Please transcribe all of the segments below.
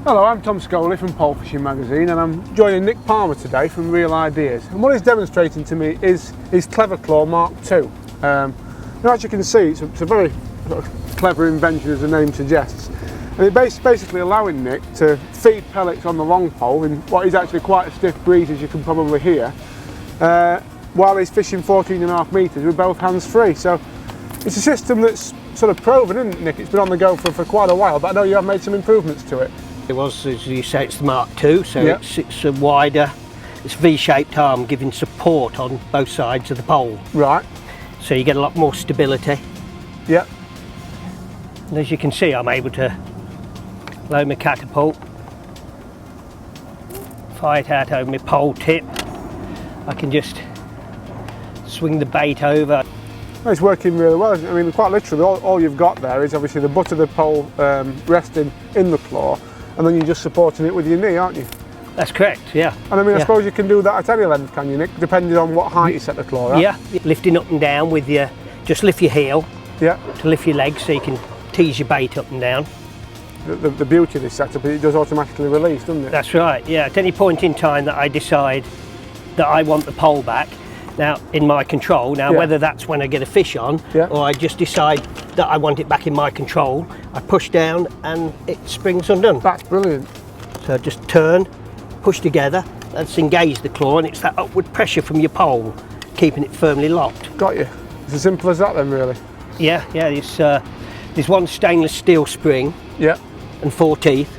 Hello, I'm Tom Scoley from Pole Fishing Magazine, and I'm joining Nick Palmer today from Real Ideas. And what he's demonstrating to me is his Clever Claw Mark II. Now, as you can see, it's a very sort of clever invention, as the name suggests. And it's basically allowing Nick to feed pellets on the long pole in what is actually quite a stiff breeze, as you can probably hear, while he's fishing 14.5 metres with both hands free. So it's a system that's sort of proven, isn't it, Nick? It's been on the go for quite a while, but I know you have made some improvements to it. It was, as you say, it's the Mark II, so yeah. it's a wider, it's V-shaped arm giving support on both sides of the pole. Right. So you get a lot more stability. Yeah. And as you can see, I'm able to load my catapult, fire it out over my pole tip. I can just swing the bait over. It's working really well. I mean, quite literally, all you've got there is obviously the butt of the pole resting in the claw, and then you're just supporting it with your knee, aren't you? That's correct, yeah. And I mean, I yeah. suppose you can do that at any length, can you, Nick? Depending on what height you set the claw at. Yeah, lifting up and down with your, just lift your heel yeah. to lift your legs so you can tease your bait up and down. The beauty of this setup is it does automatically release, doesn't it? That's right, yeah. At any point in time that I decide that I want the pole back, now in my control, now yeah. whether that's when I get a fish on yeah. or I just decide that I want it back in my control, I push down and it springs undone. That's brilliant. So just turn, push together, let's engage the claw, and it's that upward pressure from your pole keeping it firmly locked. Got you. It's as simple as that then, really. Yeah, there's one stainless steel spring yeah. and 4 teeth,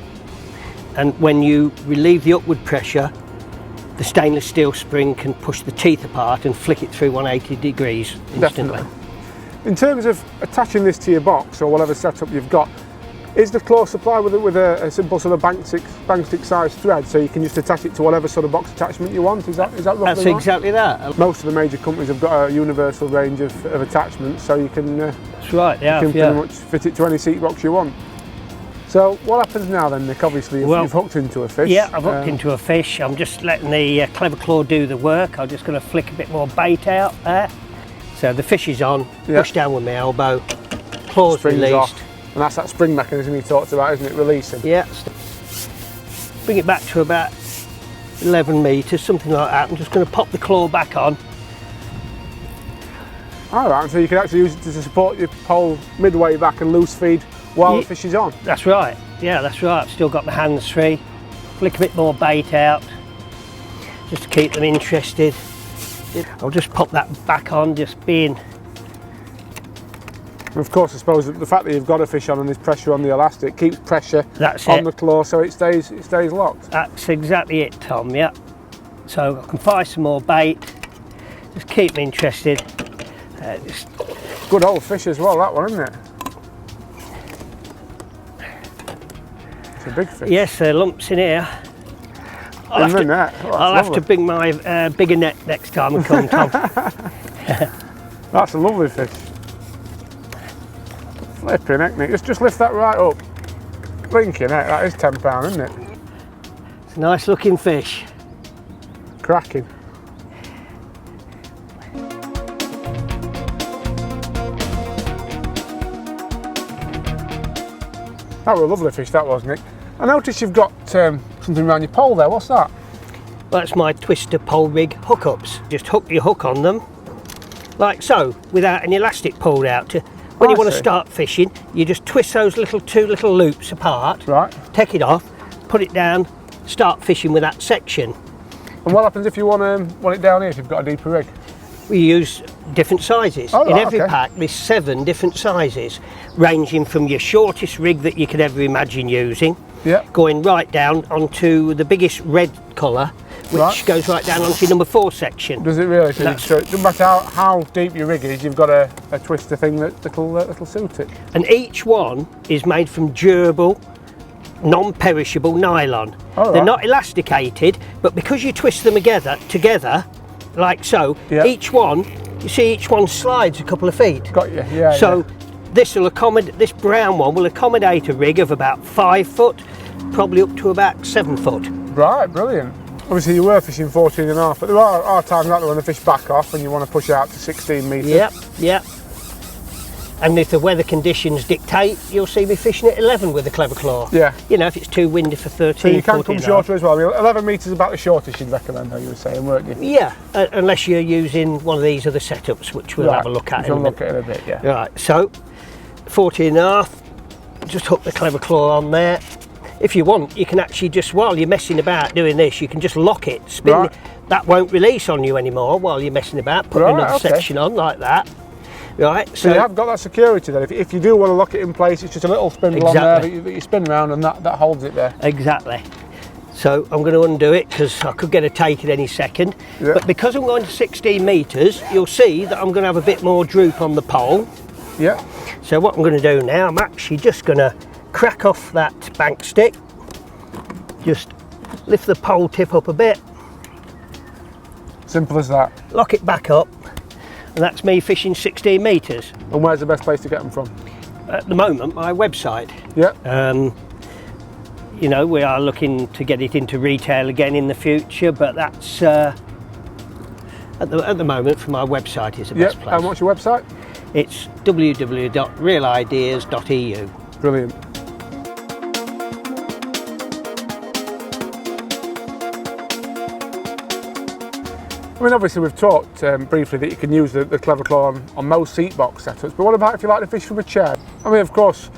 and when you relieve the upward pressure, the stainless steel spring can push the teeth apart and flick it through 180 degrees instantly. Definitely. In terms of attaching this to your box or whatever setup you've got, is the claw supplied with a simple sort of bank stick size thread, so you can just attach it to whatever sort of box attachment you want? Is that roughly That's right? exactly that. Most of the major companies have got a universal range of attachments, so you can, That's right, yeah, you can pretty much fit it to any seat box you want. So what happens now then, Nick? Obviously you've hooked into a fish. Yeah, I've hooked into a fish. I'm just letting the Clever Claw do the work. I'm just going to flick a bit more bait out there. So the fish is on, yeah. push down with my elbow, claws Springs released. Off. And that's that spring mechanism you talked about, isn't it? Releasing. Yeah. Bring it back to about 11 metres, something like that. I'm just going to pop the claw back on. All right, so you can actually use it to support your pole midway back and loose feed while the fish is on. That's right. Yeah, that's right. I've still got my hands free. Flick a bit more bait out, just to keep them interested. I'll just pop that back on, just being. And of course, I suppose the fact that you've got a fish on and there's pressure on the elastic keeps pressure on the claw, so it stays locked. That's exactly it, Tom. Yeah. So I can fire some more bait. Just keep me interested. Good old fish as well, that one, isn't it? It's a big fish. Yes, there are lumps in here. I'll have to bring my bigger net next time I come, Tom. That's a lovely fish. Flipping heck, Nick. Just lift that right up. Blinking heck, that is £10, isn't it? It's a nice looking fish. Cracking. That was a lovely fish, that was, Nick. I noticed you've got something around your pole there. What's that? That's my twister pole rig hookups. Just hook your hook on them, like so, without any elastic pulled out. When you want to start fishing, you just twist those two little loops apart, right. Take it off, put it down, start fishing with that section. And what happens if you want it down here, if you've got a deeper rig? We use different sizes. Oh, in right, every okay. pack there's 7 different sizes, ranging from your shortest rig that you could ever imagine using, yeah. going right down onto the biggest red colour, which goes right down onto your number 4 section. Does it really? So it doesn't matter how deep your rig is, you've got a twister thing that'll suit it. And each one is made from durable, non-perishable nylon. Oh, They're right. not elasticated, but because you twist them together like so, yeah. each one, you see each one slides a couple of feet. Got you, yeah. So this brown one will accommodate a rig of about 5 foot, probably up to about 7 foot. Right, brilliant. Obviously you were fishing 14.5, but there are times like that when the fish back off and you want to push out to 16 metres. Yep. And if the weather conditions dictate, you'll see me fishing at 11 with the Clever Claw. Yeah. You know, if it's too windy for 13, So you can 14 come shorter as well. 11 metres is about the shortest you'd recommend, though, you were saying, weren't you? Yeah, unless you're using one of these other setups, which we'll have a look at in a minute. Look at it in a bit, yeah. Right, so 14.5, just hook the Clever Claw on there. If you want, you can actually just, while you're messing about doing this, you can just lock it, spin it. That won't release on you anymore while you're messing about, put another section on like that. Right, so you have got that security then. If you do want to lock it in place, it's just a little spindle on there that you spin around, and that holds it there. Exactly. So I'm going to undo it because I could get a take at any second. Yeah. But because I'm going to 16 metres, you'll see that I'm going to have a bit more droop on the pole. Yeah. So what I'm going to do now, I'm actually just going to crack off that bank stick. Just lift the pole tip up a bit. Simple as that. Lock it back up. And that's me fishing 16 metres. And where's the best place to get them from? At the moment, my website. Yeah. You know, we are looking to get it into retail again in the future, but that's at the moment for my website is the best place. And what's your website? It's www.realideas.eu. Brilliant. I mean, obviously we've talked briefly that you can use the Clever Claw on most seat box setups, but what about if you like to fish from a chair? I mean, of course,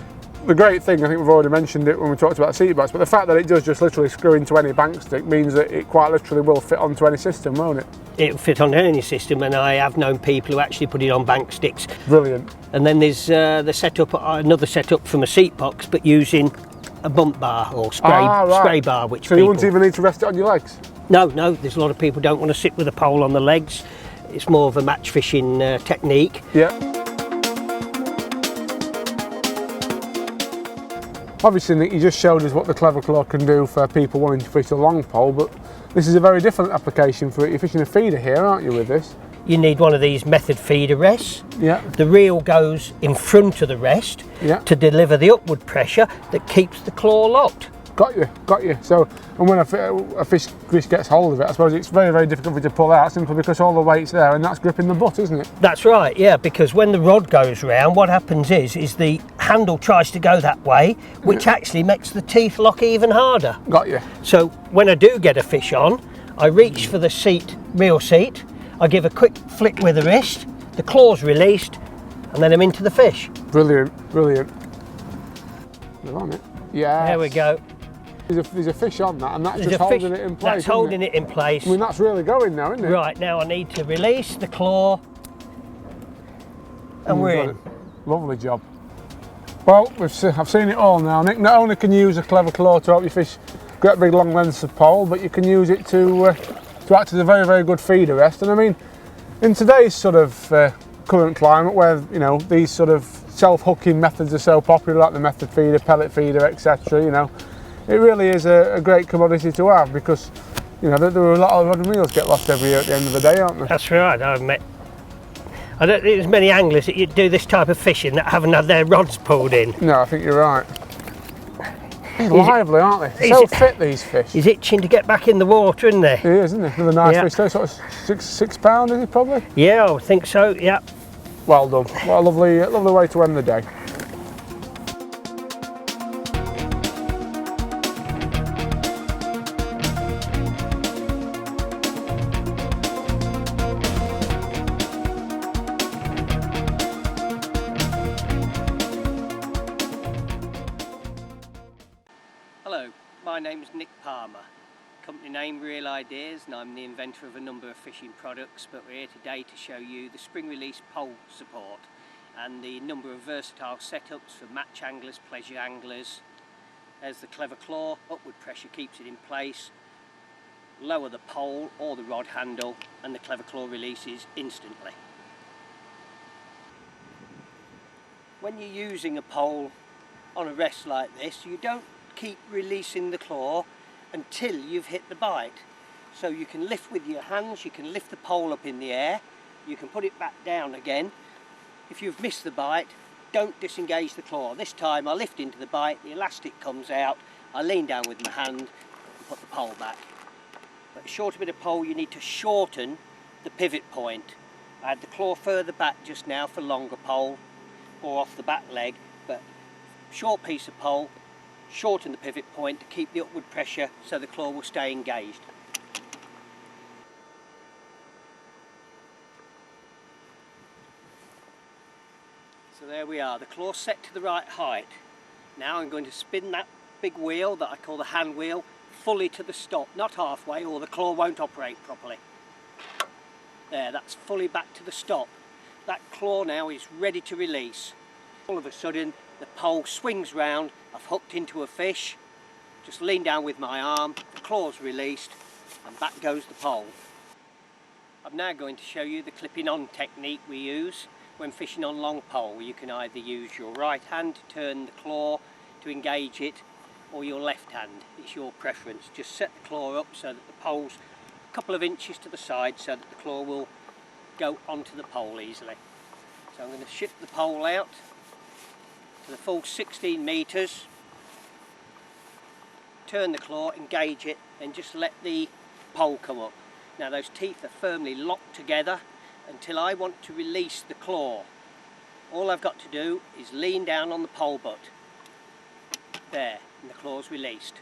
the great thing, I think we've already mentioned it when we talked about seat box, but the fact that it does just literally screw into any bank stick means that it quite literally will fit onto any system, won't it? It'll fit on any system, and I have known people who actually put it on bank sticks. Brilliant. And then there's another setup from a seat box, but using a bump bar or spray bar, which so you wouldn't even need to rest it on your legs? No, there's a lot of people don't want to sit with a pole on the legs. It's more of a match fishing technique. Yeah. Obviously, Nick, you just showed us what the Clever Claw can do for people wanting to fish a long pole, but this is a very different application for it. You're fishing a feeder here, aren't you, with this? You need one of these method feeder rests. Yeah. The reel goes in front of the rest to deliver the upward pressure that keeps the claw locked. Got you. So, and when a fish gets hold of it, I suppose it's very, very difficult for it to pull out simply because all the weight's there and that's gripping the butt, isn't it? That's right, yeah, because when the rod goes round, what happens is the handle tries to go that way, which actually makes the teeth lock even harder. Got you. So when I do get a fish on, I reach for the reel seat, I give a quick flick with the wrist, the claw's released, and then I'm into the fish. Brilliant. We're on it. Yeah. There we go. There's a fish on that, and that's just holding it in place. That's holding it in place. I mean, that's really going now, isn't it? Right, now I need to release the claw, and we're in. Lovely job. Well, I've seen it all now, Nick. Not only can you use a Clever Claw to help you fish great big long lengths of pole, but you can use it to act as a very, very good feeder rest. And I mean, in today's sort of current climate, where these sort of self-hooking methods are so popular, like the method feeder, pellet feeder, etc. It really is a great commodity to have because, there are a lot of rod and reels get lost every year at the end of the day, aren't there? That's right. I don't think there's many anglers that do this type of fishing that haven't had their rods pulled in. No, I think you're right. They're lively, aren't they? So fit, these fish. He's itching to get back in the water, isn't he? He is, isn't he? Another nice fish. They're sort of six pound, is he probably? Yeah, I think so. Yeah. Well done. What a lovely way to end the day. Hello, my name is Nick Palmer. Company name Real Ideas, and I'm the inventor of a number of fishing products, but we're here today to show you the spring release pole support and the number of versatile setups for match anglers, pleasure anglers. There's the Clever Claw, upward pressure keeps it in place, lower the pole or the rod handle, and the Clever Claw releases instantly. When you're using a pole on a rest like this, you don't keep releasing the claw until you've hit the bite. So you can lift with your hands, you can lift the pole up in the air, you can put it back down again. If you've missed the bite, don't disengage the claw. This time I lift into the bite, the elastic comes out, I lean down with my hand and put the pole back. But a shorter bit of pole, you need to shorten the pivot point. I had the claw further back just now for longer pole. or off the back leg, but short piece of pole, shorten the pivot point to keep the upward pressure so the claw will stay engaged. So there we are, the claw set to the right height. Now I'm going to spin that big wheel that I call the hand wheel fully to the stop, not halfway or the claw won't operate properly. There, that's fully back to the stop. That claw now is ready to release. All of a sudden the pole swings round, I've hooked into a fish, just lean down with my arm, the claw's released and back goes the pole. I'm now going to show you the clipping on technique we use when fishing on long pole. You can either use your right hand to turn the claw to engage it or your left hand, it's your preference. Just set the claw up so that the pole's a couple of inches to the side so that the claw will go onto the pole easily. So I'm going to shift the pole out to the full 16 metres, turn the claw, engage it and just let the pole come up. Now those teeth are firmly locked together until I want to release the claw. All I've got to do is lean down on the pole butt. There, and the claw's released.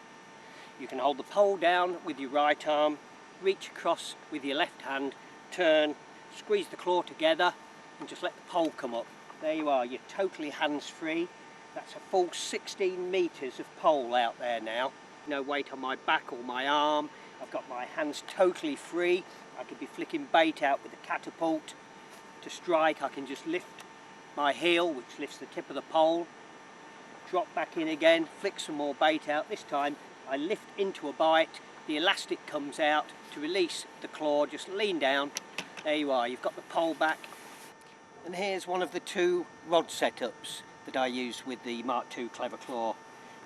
You can hold the pole down with your right arm, reach across with your left hand, turn, squeeze the claw together and just let the pole come up. There you are, you're totally hands-free. That's a full 16 metres of pole out there now. No weight on my back or my arm. I've got my hands totally free. I could be flicking bait out with a catapult. To strike, I can just lift my heel, which lifts the tip of the pole, drop back in again, flick some more bait out. This time I lift into a bite, the elastic comes out. To release the claw, just lean down. There you are, you've got the pole back. And here's one of the two rod setups that I use with the Mark II Clever Claw.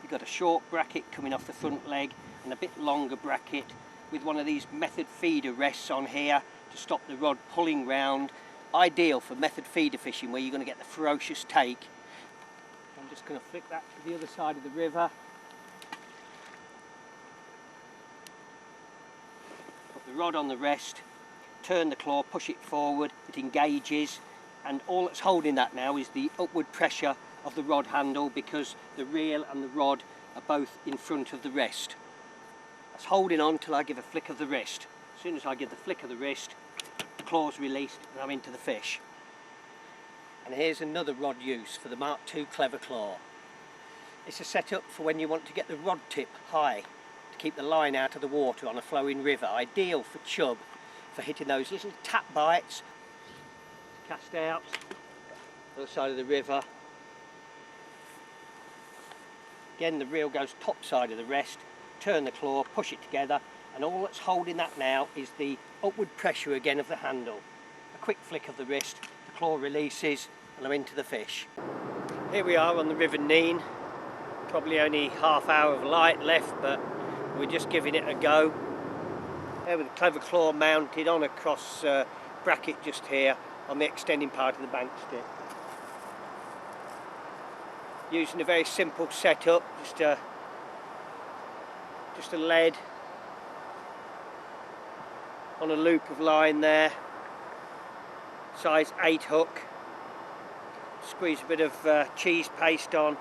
You've got a short bracket coming off the front leg and a bit longer bracket with one of these method feeder rests on here to stop the rod pulling round. Ideal for method feeder fishing where you're going to get the ferocious take. I'm just going to flick that to the other side of the river. Put the rod on the rest, turn the claw, push it forward, it engages, and all that's holding that now is the upward pressure of the rod handle because the reel and the rod are both in front of the rest. That's holding on till I give a flick of the wrist. As soon as I give the flick of the wrist, the claw's released and I'm into the fish. And here's another rod use for the Mark II Clever Claw. It's a setup for when you want to get the rod tip high to keep the line out of the water on a flowing river. Ideal for chub, for hitting those little tap bites. Cast out, other side of the river. Again, the reel goes top side of the rest, turn the claw, push it together, and all that's holding that now is the upward pressure again of the handle. A quick flick of the wrist, the claw releases, and I'm into the fish. Here we are on the River Nene. Probably only half hour of light left, but we're just giving it a go. There with the Clever Claw mounted on a cross bracket just here on the extending part of the bank stick. Using a very simple setup, just a lead on a loop of line there, size 8 hook. Squeeze a bit of cheese paste on.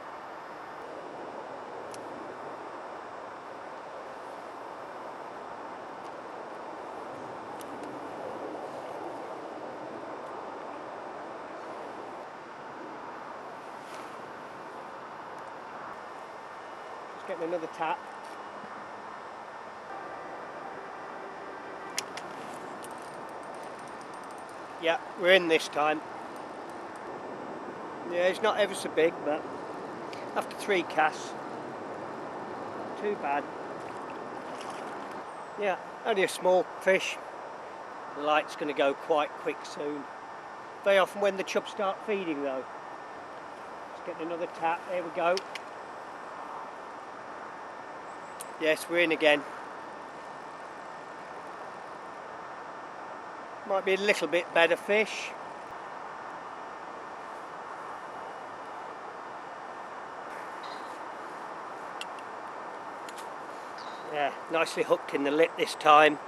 Just getting another tap. Yeah, we're in this time. Yeah, it's not ever so big, but after 3 casts, not too bad. Yeah, only a small fish. The light's going to go quite quick soon. Very often when the chubs start feeding though. Just getting another tap, there we go. Yes, we're in again. Might be a little bit better fish. Yeah, nicely hooked in the lip this time.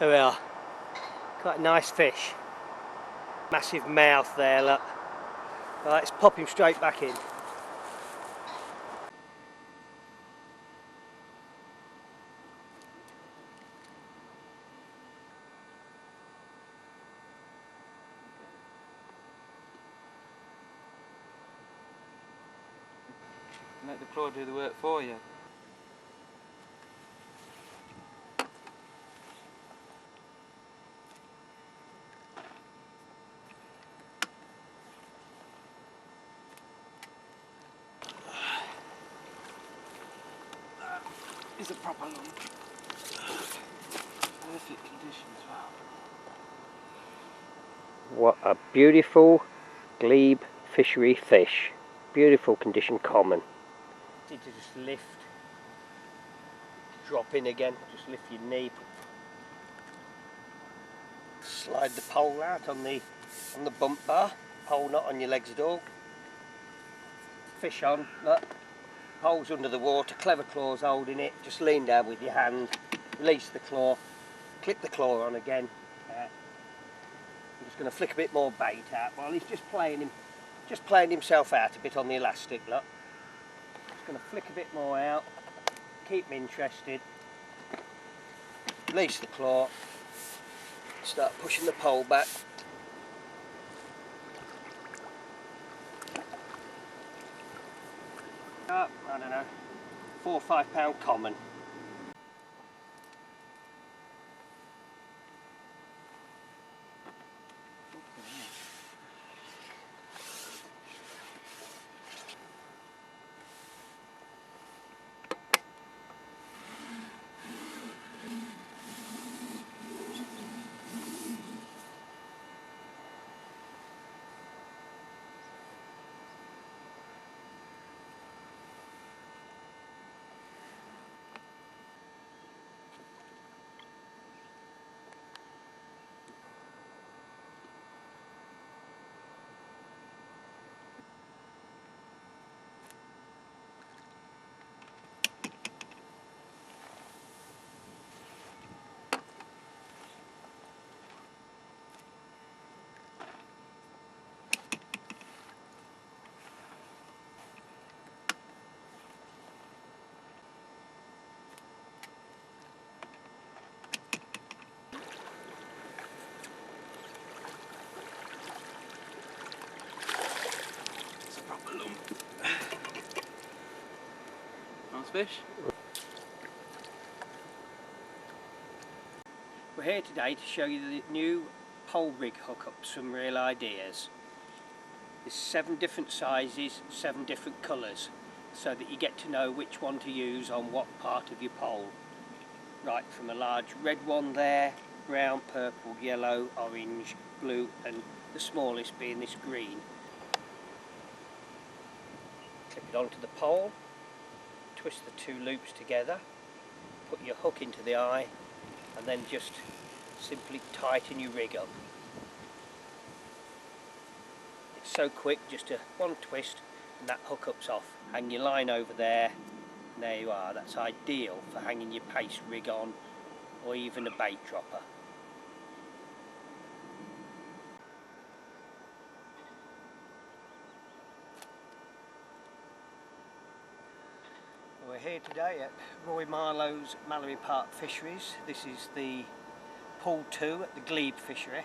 There we are. Quite a nice fish. Massive mouth there, look. Right, let's pop him straight back in. Let the claw do the work for you. It's a proper lump. Perfect condition as well. What a beautiful glebe fishery fish. Beautiful condition, common. Need to just lift, drop in again, just lift your knee. Slide the pole out on the bump bar, pole not on your legs at all. Fish on, look, pole's under the water, clever claws holding it, just lean down with your hand, release the claw, clip the claw on again. I'm just going to flick a bit more bait out while he's just playing himself out a bit on the elastic, look. Just going to flick a bit more out, keep him interested, release the claw, start pushing the pole back. I don't know, 4 or 5 pound common. Nice fish. We're here today to show you the new pole rig hookups from Real Ideas. There's 7 different sizes, 7 different colours, so that you get to know which one to use on what part of your pole. Right from a large red one there, brown, purple, yellow, orange, blue, and the smallest being this green. Clip it onto the pole, twist the 2 loops together, put your hook into the eye, and then just simply tighten your rig up. It's so quick, just one twist and that hook up's off. Hang your line over there, and there you are. That's ideal for hanging your paste rig on, or even a bait dropper. We're here today at Roy Marlowe's Mallory Park Fisheries. This is the pool 2 at the Glebe fishery.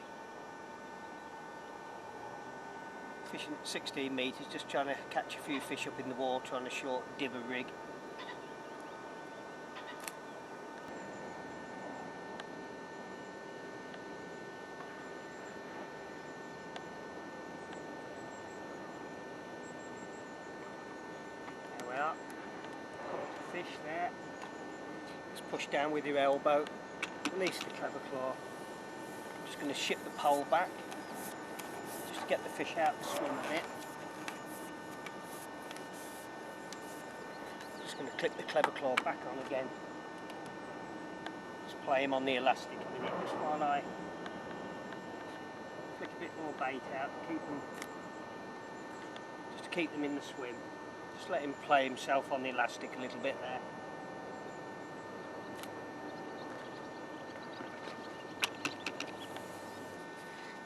Fishing at 16 metres, just trying to catch a few fish up in the water on a short dibber rig. There we are. Fish there. Just push down with your elbow, release the clever claw. I'm just going to ship the pole back just to get the fish out the swim a bit. Just going to clip the clever claw back on again. Just play him on the elastic a minute just while I flick a bit more bait out and keep them, just to keep them in the swim. Just let him play himself on the elastic a little bit there.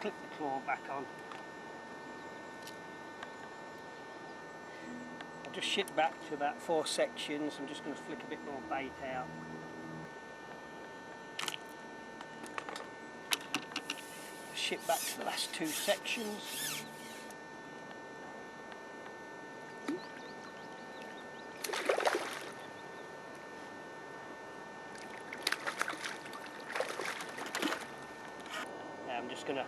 clip the claw back on. I'll just ship back to about 4 sections. I'm just going to flick a bit more bait out. Ship back to the last 2 sections. Now I'm just going to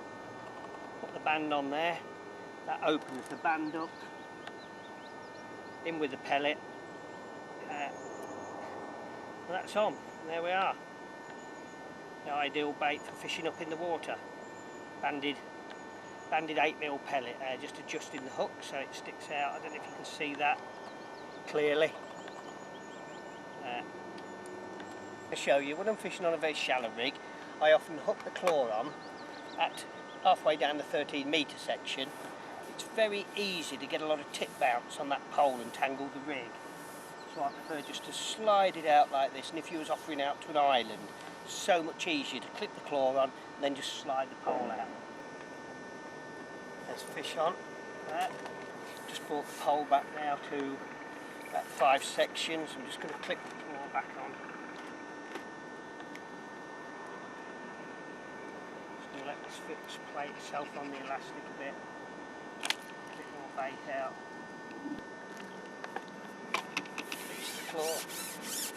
put the band on there. That opens the band up. In with the pellet. And that's on. And there we are. The ideal bait for fishing up in the water. Banded 8mm pellet, just adjusting the hook so it sticks out. I don't know if you can see that clearly. I'll show you, when I'm fishing on a very shallow rig, I often hook the claw on at halfway down the 13-metre section. It's very easy to get a lot of tip bounce on that pole and tangle the rig. So I prefer just to slide it out like this, and if you was offering out to an island, so much easier to clip the claw on and then just slide the pole out. There's fish on. Just brought the pole back now to about 5 sections. I'm just going to clip the claw back on. Just going to let this fish play itself on the elastic a bit. A bit more bait out. Release the claw.